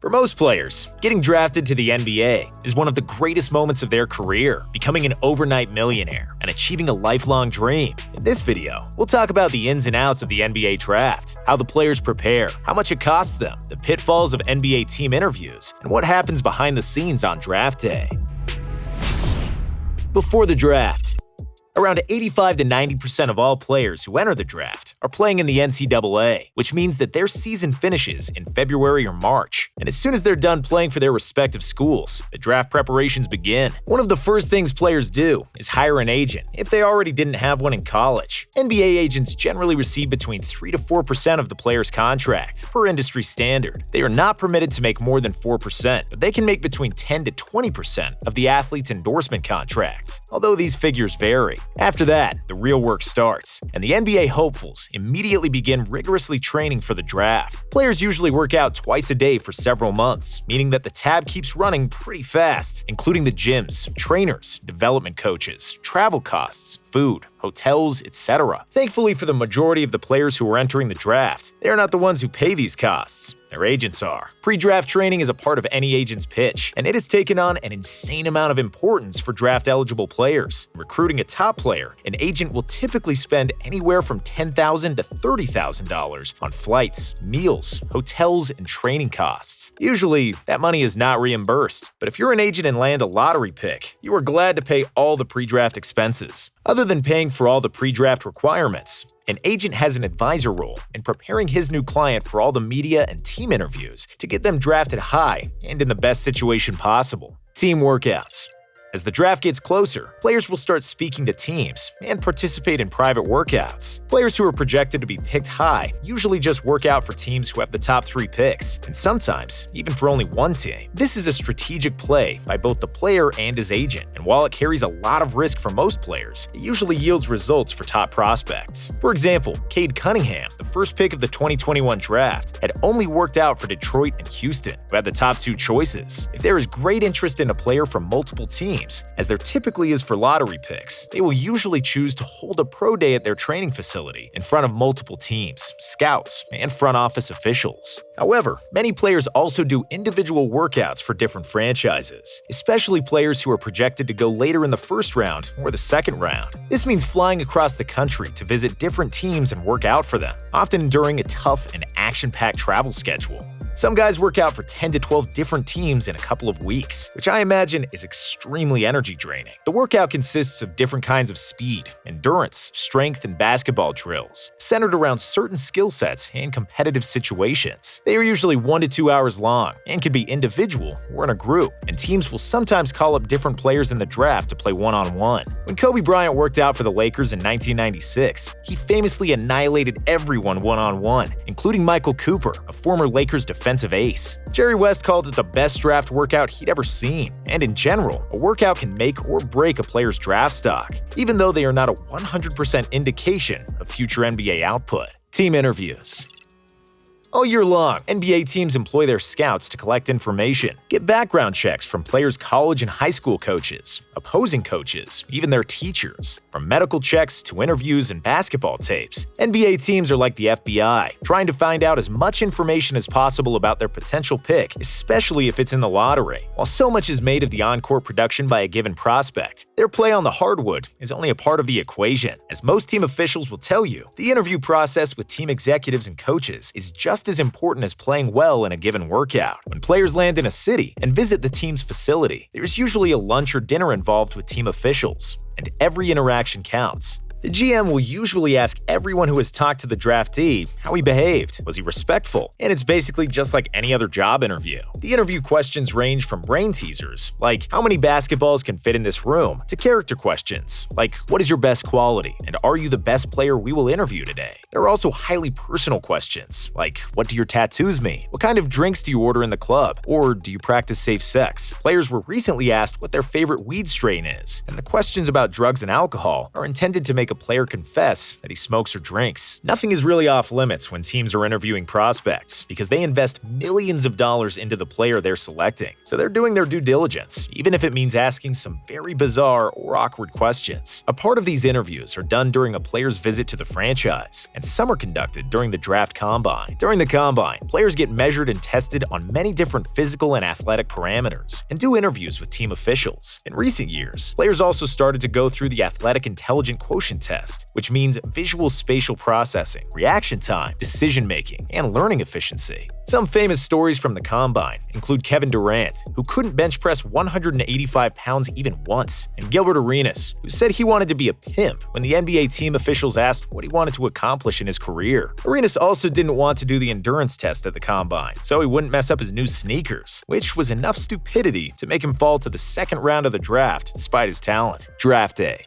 For most players, getting drafted to the NBA is one of the greatest moments of their career, becoming an overnight millionaire and achieving a lifelong dream. In this video, we'll talk about the ins and outs of the NBA draft, how the players prepare, how much it costs them, the pitfalls of NBA team interviews, and what happens behind the scenes on draft day. Before the draft, around 85 to 90% of all players who enter the draft are playing in the NCAA, which means that their season finishes in February or March. And as soon as they're done playing for their respective schools, the draft preparations begin. One of the first things players do is hire an agent if they already didn't have one in college. NBA agents generally receive between 3 to 4% of the player's contract, per industry standard. They are not permitted to make more than 4%, but they can make between 10 to 20% of the athlete's endorsement contracts, although these figures vary. After that, the real work starts, and the NBA hopefuls immediately begin rigorously training for the draft. Players usually work out twice a day for several months, meaning that the tab keeps running pretty fast, including the gyms, trainers, development coaches, travel costs, food, hotels, etc. Thankfully for the majority of the players who are entering the draft, they are not the ones who pay these costs. Their agents are. Pre-draft training is a part of any agent's pitch, and it has taken on an insane amount of importance for draft-eligible players. Recruiting a top player, an agent will typically spend anywhere from $10,000 to $30,000 on flights, meals, hotels, and training costs. Usually, that money is not reimbursed, but if you're an agent and land a lottery pick, you are glad to pay all the pre-draft expenses. Other than paying for all the pre-draft requirements, an agent has an advisor role in preparing his new client for all the media and team interviews to get them drafted high and in the best situation possible. Team workouts. As the draft gets closer, players will start speaking to teams and participate in private workouts. Players who are projected to be picked high usually just work out for teams who have the top 3 picks, and sometimes even for only one team. This is a strategic play by both the player and his agent, and while it carries a lot of risk for most players, it usually yields results for top prospects. For example, Cade Cunningham, the first pick of the 2021 draft, had only worked out for Detroit and Houston, who had the top 2 choices. If there is great interest in a player from multiple teams, as there typically is for lottery picks, they will usually choose to hold a pro day at their training facility in front of multiple teams, scouts, and front office officials. However, many players also do individual workouts for different franchises, especially players who are projected to go later in the first round or the second round. This means flying across the country to visit different teams and work out for them, often during a tough and action-packed travel schedule. Some guys work out for 10 to 12 different teams in a couple of weeks, which I imagine is extremely energy draining. The workout consists of different kinds of speed, endurance, strength, and basketball drills, centered around certain skill sets and competitive situations. They are usually 1 to 2 hours long and can be individual or in a group, and teams will sometimes call up different players in the draft to play one-on-one. When Kobe Bryant worked out for the Lakers in 1996, he famously annihilated everyone one-on-one, including Michael Cooper, a former Lakers defensive ace. Jerry West called it the best draft workout he'd ever seen, and in general, a workout can make or break a player's draft stock, even though they are not a 100% indication of future NBA output. Team interviews. All year long, NBA teams employ their scouts to collect information, get background checks from players' college and high school coaches, opposing coaches, even their teachers. From medical checks to interviews and basketball tapes, NBA teams are like the FBI, trying to find out as much information as possible about their potential pick, especially if it's in the lottery. While so much is made of the on-court production by a given prospect, their play on the hardwood is only a part of the equation. As most team officials will tell you, the interview process with team executives and coaches is just as important as playing well in a given workout. When players land in a city and visit the team's facility, there's usually a lunch or dinner involved with team officials, and every interaction counts. The GM will usually ask everyone who has talked to the draftee how he behaved. Was he respectful? And it's basically just like any other job interview. The interview questions range from brain teasers, like how many basketballs can fit in this room, to character questions, like what is your best quality, and are you the best player we will interview today? There are also highly personal questions, like what do your tattoos mean? What kind of drinks do you order in the club? Or do you practice safe sex? Players were recently asked what their favorite weed strain is, and the questions about drugs and alcohol are intended to make make a player confess that he smokes or drinks. Nothing is really off limits when teams are interviewing prospects, because they invest millions of dollars into the player they're selecting. So they're doing their due diligence, even if it means asking some very bizarre or awkward questions. A part of these interviews are done during a player's visit to the franchise, and some are conducted during the draft combine. During the combine, players get measured and tested on many different physical and athletic parameters, and do interviews with team officials. In recent years, players also started to go through the Athletic Intelligence Quotient Test, which means visual spatial processing, reaction time, decision-making, and learning efficiency. Some famous stories from the combine include Kevin Durant, who couldn't bench press 185 pounds even once, and Gilbert Arenas, who said he wanted to be a pimp when the NBA team officials asked what he wanted to accomplish in his career. Arenas also didn't want to do the endurance test at the combine, so he wouldn't mess up his new sneakers, which was enough stupidity to make him fall to the second round of the draft despite his talent. Draft Day.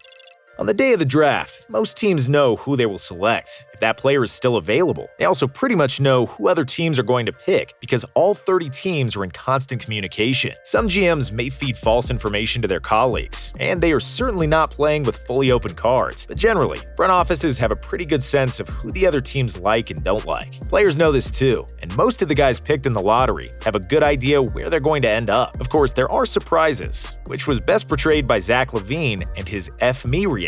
On the day of the draft, most teams know who they will select, if that player is still available. They also pretty much know who other teams are going to pick, because all 30 teams are in constant communication. Some GMs may feed false information to their colleagues, and they are certainly not playing with fully open cards. But generally, front offices have a pretty good sense of who the other teams like and don't like. Players know this too, and most of the guys picked in the lottery have a good idea where they're going to end up. Of course, there are surprises, which was best portrayed by Zach LaVine and his F me reaction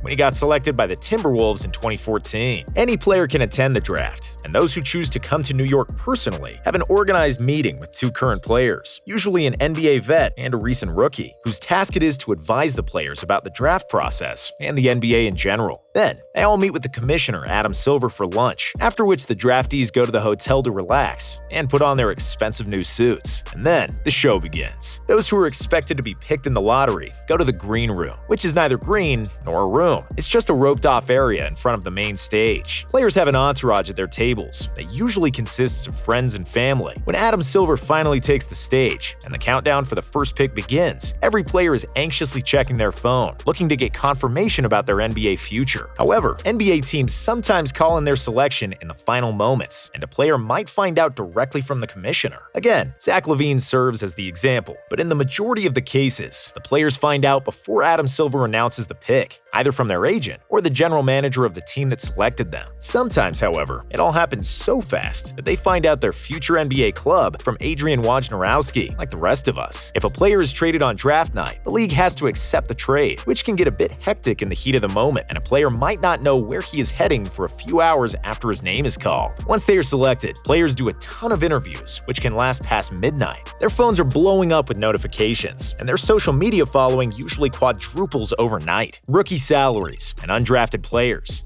when he got selected by the Timberwolves in 2014. Any player can attend the draft, and those who choose to come to New York personally have an organized meeting with two current players, usually an NBA vet and a recent rookie, whose task it is to advise the players about the draft process and the NBA in general. Then, they all meet with the commissioner, Adam Silver, for lunch, after which the draftees go to the hotel to relax and put on their expensive new suits. And then, the show begins. Those who are expected to be picked in the lottery go to the green room, which is neither green nor a room. It's just a roped-off area in front of the main stage. Players have an entourage at their tables that usually consists of friends and family. When Adam Silver finally takes the stage and the countdown for the first pick begins, every player is anxiously checking their phone, looking to get confirmation about their NBA future. However, NBA teams sometimes call in their selection in the final moments, and a player might find out directly from the commissioner. Again, Zach LaVine serves as the example, but in the majority of the cases, the players find out before Adam Silver announces the pick, either from their agent or the general manager of the team that selected them. Sometimes, however, it all happens so fast that they find out their future NBA club from Adrian Wojnarowski, like the rest of us. If a player is traded on draft night, the league has to accept the trade, which can get a bit hectic in the heat of the moment, and a player might not know where he is heading for a few hours after his name is called. Once they are selected, players do a ton of interviews, which can last past midnight. Their phones are blowing up with notifications, and their social media following usually quadruples overnight. Rookie salaries and undrafted players.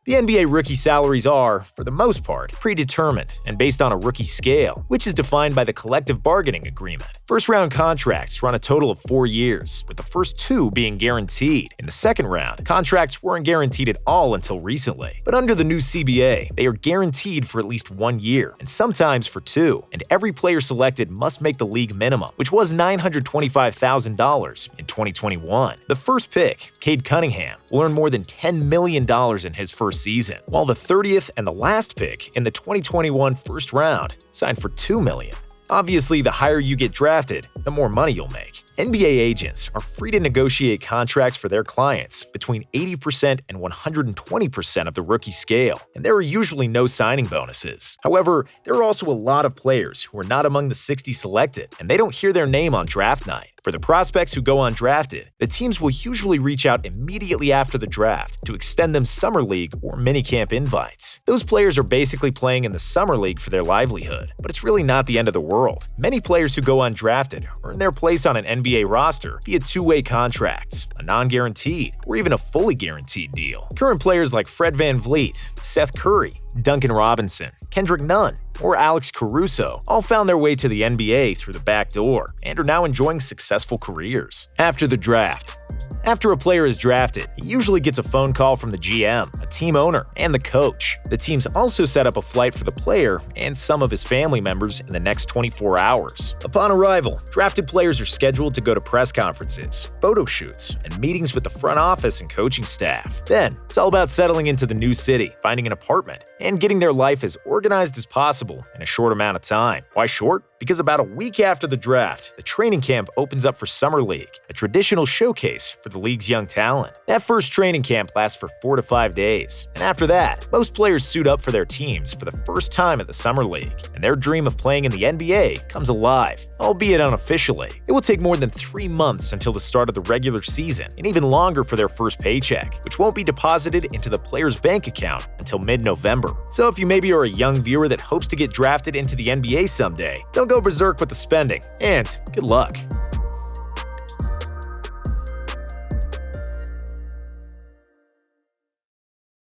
The NBA rookie salaries are, for the most part, predetermined and based on a rookie scale, which is defined by the collective bargaining agreement. First-round contracts run a total of 4 years, with the first 2 being guaranteed. In the second round, contracts weren't guaranteed at all until recently. But under the new CBA, they are guaranteed for at least 1 year, and sometimes for 2, and every player selected must make the league minimum, which was $925,000 in 2021. The first pick, Cade Cunningham, will earn more than $10 million in his first season, while the 30th and the last pick in the 2021 first round signed for $2 million. Obviously, the higher you get drafted, the more money you'll make. NBA agents are free to negotiate contracts for their clients between 80% and 120% of the rookie scale, and there are usually no signing bonuses. However, there are also a lot of players who are not among the 60 selected, and they don't hear their name on draft night. For the prospects who go undrafted, the teams will usually reach out immediately after the draft to extend them summer league or minicamp invites. Those players are basically playing in the summer league for their livelihood, but it's really not the end of the world. Many players who go undrafted earn their place on an NBA roster via two-way contracts, a non-guaranteed, or even a fully guaranteed deal. Current players like Fred VanVleet, Seth Curry, Duncan Robinson, Kendrick Nunn, or Alex Caruso all found their way to the NBA through the back door and are now enjoying successful careers. After the draft. After a player is drafted, he usually gets a phone call from the GM, a team owner, and the coach. The teams also set up a flight for the player and some of his family members in the next 24 hours. Upon arrival, drafted players are scheduled to go to press conferences, photo shoots, and meetings with the front office and coaching staff. Then, it's all about settling into the new city, finding an apartment, and getting their life as organized as possible in a short amount of time. Why short? because about a week after the draft, the training camp opens up for Summer League, a traditional showcase for the league's young talent. That first training camp lasts for 4 to 5 days, and after that, most players suit up for their teams for the first time at the Summer League, and their dream of playing in the NBA comes alive, albeit unofficially. It will take more than 3 months until the start of the regular season, and even longer for their first paycheck, which won't be deposited into the player's bank account until mid-November. So if you maybe are a young viewer that hopes to get drafted into the NBA someday, don't go berserk with the spending, and good luck.